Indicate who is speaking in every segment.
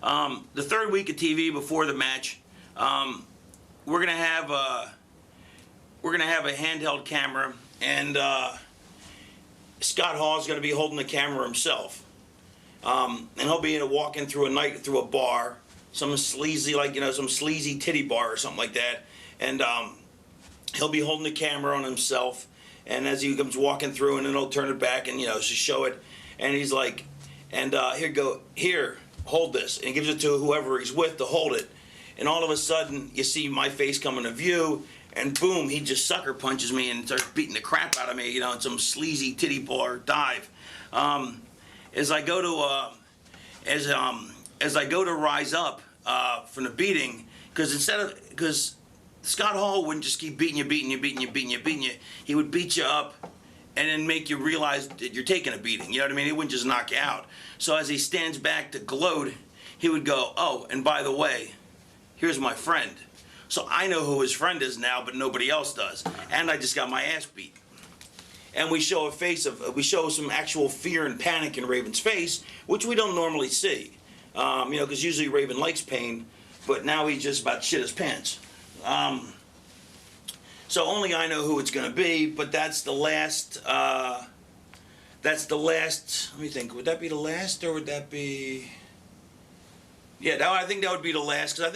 Speaker 1: The third week of TV before the match, we're gonna have a handheld camera, and Scott Hall's gonna be holding the camera himself, and he'll be walking through a bar, some sleazy some sleazy titty bar or something like that, and he'll be holding the camera on himself, and as he comes walking through, and then he'll turn it back and just show it, and he's like, and here, hold this, and he gives it to whoever he's with to hold it, and all of a sudden you see my face come into view, and boom, he just sucker punches me and starts beating the crap out of me, in some sleazy titty bar dive. As I go to rise up from the beating, because Scott Hall wouldn't just keep beating you. He would beat you up and then make you realize that you're taking a beating. You know what I mean? He wouldn't just knock you out. So as he stands back to gloat, he would go, "Oh, and by the way, here's my friend." So I know who his friend is now, but nobody else does. And I just got my ass beat. And we show some actual fear and panic in Raven's face, which we don't normally see. Because usually Raven likes pain, but now he's just about to shit his pants. So only I know who it's going to be, but that's the last, let me think, would that be the last, or would that be, I think that would be the last, because I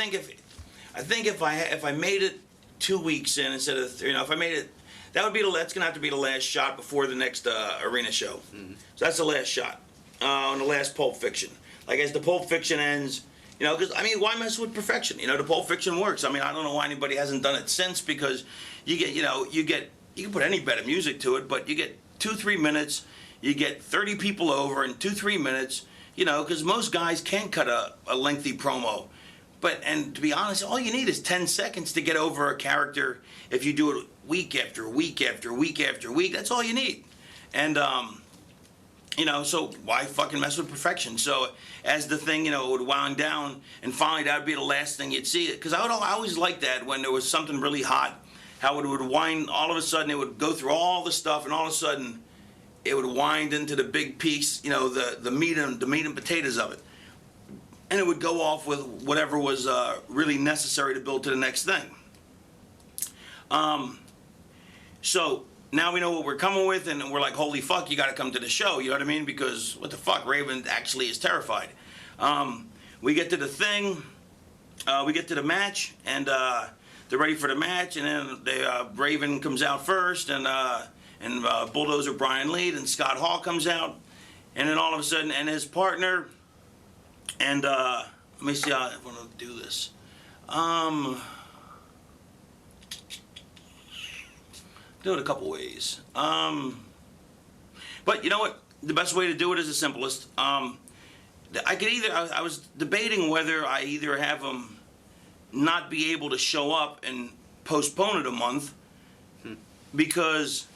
Speaker 1: think if I made it 2 weeks in instead of, if I made it, that's going to have to be the last shot before the next arena show. Mm-hmm. So that's the last shot, on the last Pulp Fiction. Like, as the Pulp Fiction ends, because, why mess with perfection? The Pulp Fiction works. I don't know why anybody hasn't done it since, because you can put any bit of music to it, but you get 2-3 minutes, you get 30 people over in 2-3 minutes, because most guys can't cut a lengthy promo. And to be honest, all you need is 10 seconds to get over a character if you do it week after week after week after week. That's all you need. And, so why fucking mess with perfection? So as the thing, would wind down, and finally that would be the last thing you'd see it. Because I always liked that when there was something really hot, how it would wind, all of a sudden it would go through all the stuff, and all of a sudden it would wind into the big piece, the meat and potatoes of it. And it would go off with whatever was really necessary to build to the next thing. So now we know what we're coming with, and we're like, holy fuck, you got to come to the show. You know what I mean? Because what the fuck, Raven actually is terrified. We get to the thing, we get to the match, and they're ready for the match, and then Raven comes out first, and Bulldozer Brian Lee, and Scott Hall comes out, and then all of a sudden, and his partner. And let me see how I want to do this. Do it a couple ways. But you know what? The best way to do it is the simplest. I was debating whether I either have him not be able to show up and postpone it a month, because,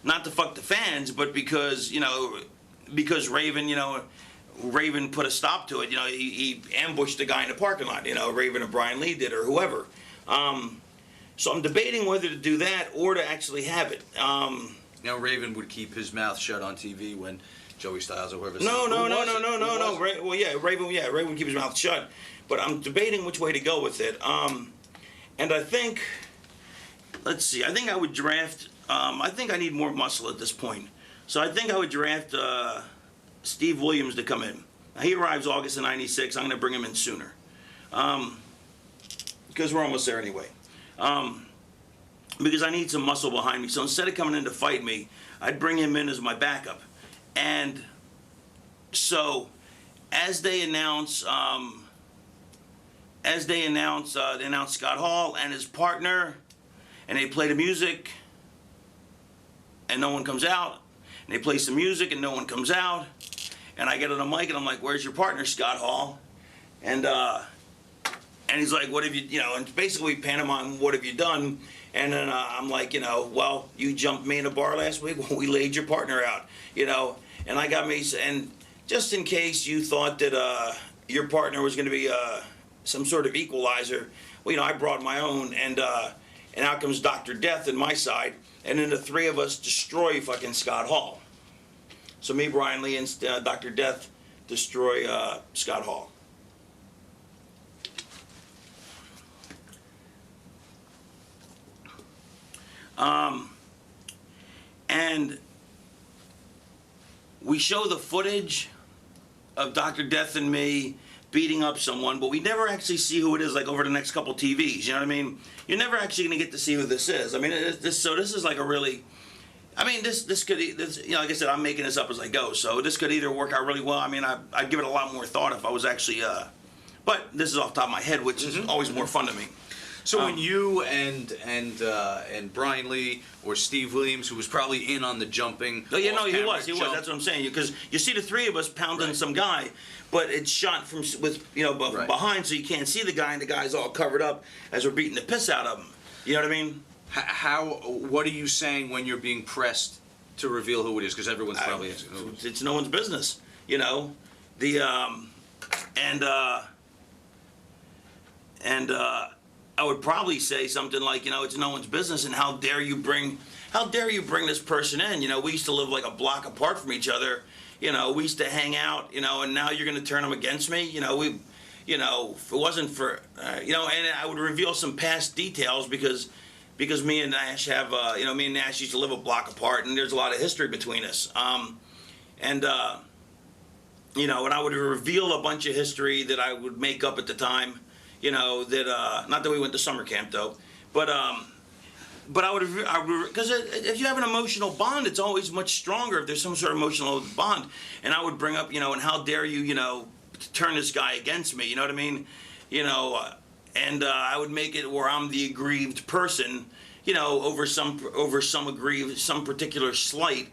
Speaker 1: not to fuck the fans, but because, because Raven, Raven put a stop to it. He ambushed the guy in the parking lot. Raven or Brian Lee did, or whoever. So I'm debating whether to do that or to actually have it.
Speaker 2: Raven would keep his mouth shut on TV when Joey Styles or whoever.
Speaker 1: No. Raven would keep his mouth shut. But I'm debating which way to go with it. And I think, let's see. I think I would draft. I think I need more muscle at this point. So I think I would draft Steve Williams to come in. Now, he arrives August of '96. I'm going to bring him in sooner, because we're almost there anyway. Because I need some muscle behind me. So instead of coming in to fight me, I'd bring him in as my backup. And so, as they announce Scott Hall and his partner, and they play the music, and no one comes out. And they play some music, and no one comes out. And I get on the mic, and I'm like, "Where's your partner, Scott Hall?" And he's like, "What have you, and basically pantomime, what have you done?" And then I'm like, "Well, you jumped me in a bar last week. Well, we laid your partner out, And I got me, and just in case you thought that your partner was going to be some sort of equalizer, well, I brought my own, and out comes Dr. Death on my side, and then the three of us destroy fucking Scott Hall. So me, Brian Lee, and Dr. Death destroy Scott Hall. And we show the footage of Dr. Death and me beating up someone, but we never actually see who it is, like over the next couple TVs. You know what I mean? You're never actually going to get to see who this is. I mean, this is like a really, I mean, this could, you know, like I said, I'm making this up as I go, so this could either work out really well. I mean, I'd give it a lot more thought if I was actually, but this is off the top of my head, which is always more fun to me.
Speaker 2: So when you and Brian Lee or Steve Williams, who was probably in on the jumping,
Speaker 1: no, yeah, no, he was. That's what I'm saying. Because you see the three of us pounding some guy, but it's shot from behind, so you can't see the guy, and the guy's all covered up as we're beating the piss out of him. You know what I mean?
Speaker 2: What are you saying when you're being pressed to reveal who it is? Because everyone's probably asking who it is.
Speaker 1: It's no one's business. You know, I would probably say something like, you know, it's no one's business, and how dare you bring this person in? You know, we used to live like a block apart from each other. You know, we used to hang out. You know, and now you're going to turn them against me. You know, if it wasn't for, and I would reveal some past details because me and Nash have, me and Nash used to live a block apart, and there's a lot of history between us. And I would reveal a bunch of history that I would make up at the time. You know, that, not that we went to summer camp though, but I would, because if you have an emotional bond, it's always much stronger if there's some sort of emotional bond. And I would bring up, and how dare you, turn this guy against me, you know what I mean? I would make it where I'm the aggrieved person, over some particular slight,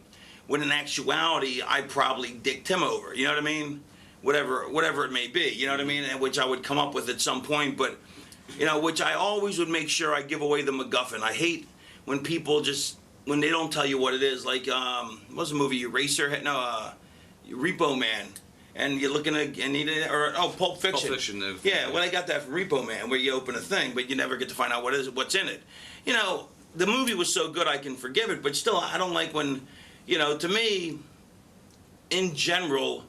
Speaker 1: when in actuality, I probably dicked him over, you know what I mean? Whatever it may be, you know what I mean? And which I would come up with at some point, but, which I always would make sure I give away the MacGuffin. I hate when people when they don't tell you what it is, like, what was the movie, Eraser? No, Repo Man. And you're looking at, Pulp Fiction.
Speaker 2: Pulp Fiction.
Speaker 1: Yeah, well, I got that from Repo Man, where you open a thing, but you never get to find out what's in it. The movie was so good I can forgive it, but still, I don't like when, to me, in general,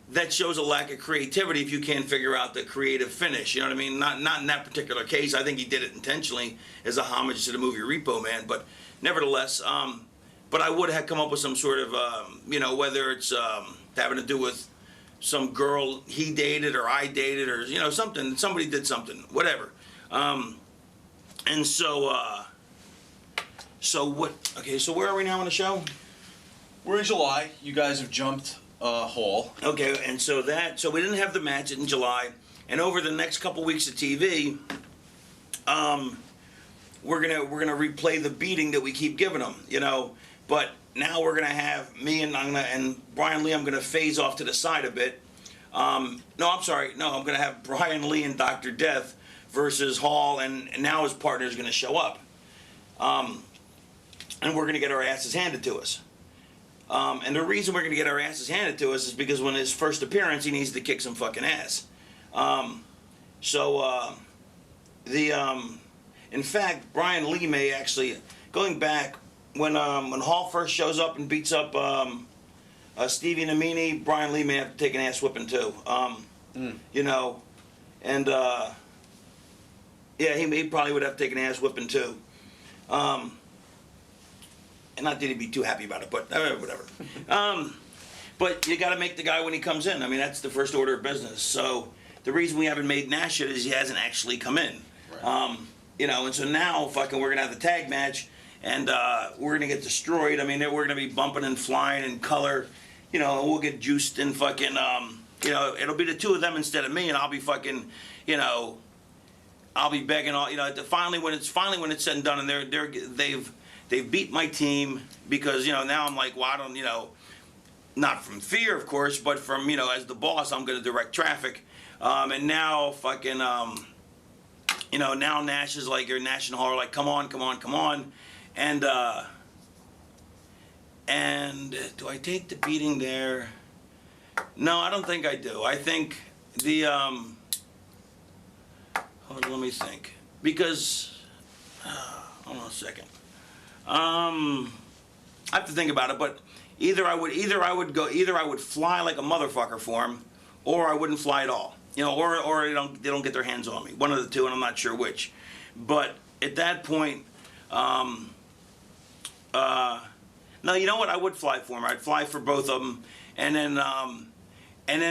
Speaker 1: that shows a lack of creativity if you can't figure out the creative finish. You know what I mean? Not in that particular case. I think he did it intentionally as a homage to the movie Repo Man. But nevertheless, but I would have come up with some sort of, whether it's having to do with some girl he dated or I dated or, something. Somebody did something. Whatever. So where are we now on the show?
Speaker 2: We're in July. You guys have jumped Hall.
Speaker 1: Okay, and so we didn't have the match in July, and over the next couple weeks of TV, we're gonna replay the beating that we keep giving them, But now we're gonna have me and Brian Lee. I'm gonna phase off to the side a bit. I'm gonna have Brian Lee and Dr. Death versus Hall, and now his partner is gonna show up, and we're gonna get our asses handed to us. And the reason we're going to get our asses handed to us is because when his first appearance, he needs to kick some fucking ass. In fact, Brian Lee may actually, going back, when Hall first shows up and beats up Stevie Namini, Brian Lee may have to take an ass whipping too. He probably would have to take an ass whipping too. And not that he'd be too happy about it, but whatever. But you got to make the guy when he comes in. I mean, that's the first order of business. So the reason we haven't made Nash yet is he hasn't actually come in. Right. And so now we're going to have the tag match, and we're going to get destroyed. I mean, we're going to be bumping and flying in color, and we'll get juiced and fucking, it'll be the two of them instead of me, and I'll be fucking, I'll be begging all, finally when it's said and done, and they've beat my team because, now I'm like, well, I don't, not from fear, of course, but from, as the boss, I'm going to direct traffic. And now fucking, now Nash is like, or Nash and Hall are like, come on. And do I take the beating there? No, I don't think I do. I think hold on, let me think. Because, hold on a second. I have to think about it, but either I would fly like a motherfucker for him, or I wouldn't fly at all. Or they don't get their hands on me. One of the two, and I'm not sure which. But at that point, No, you know what? I would fly for him. I'd fly for both of them, and then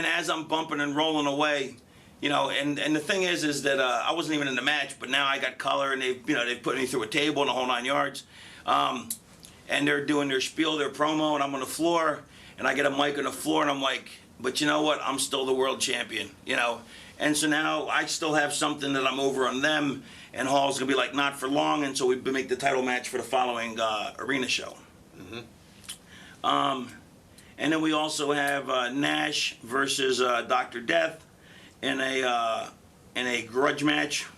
Speaker 1: as I'm bumping and rolling away, you know, and the thing is that I wasn't even in the match, but now I got color, and they've put me through a table and the whole 9 yards, and they're doing their spiel, their promo, and I'm on the floor, and I get a mic on the floor, and I'm like, but you know what? I'm still the world champion, you know, and so now I still have something that I'm over on them, and Hall's gonna be like, not for long, and so we make the title match for the following arena show. And then we also have Nash versus Dr. Death in a grudge match.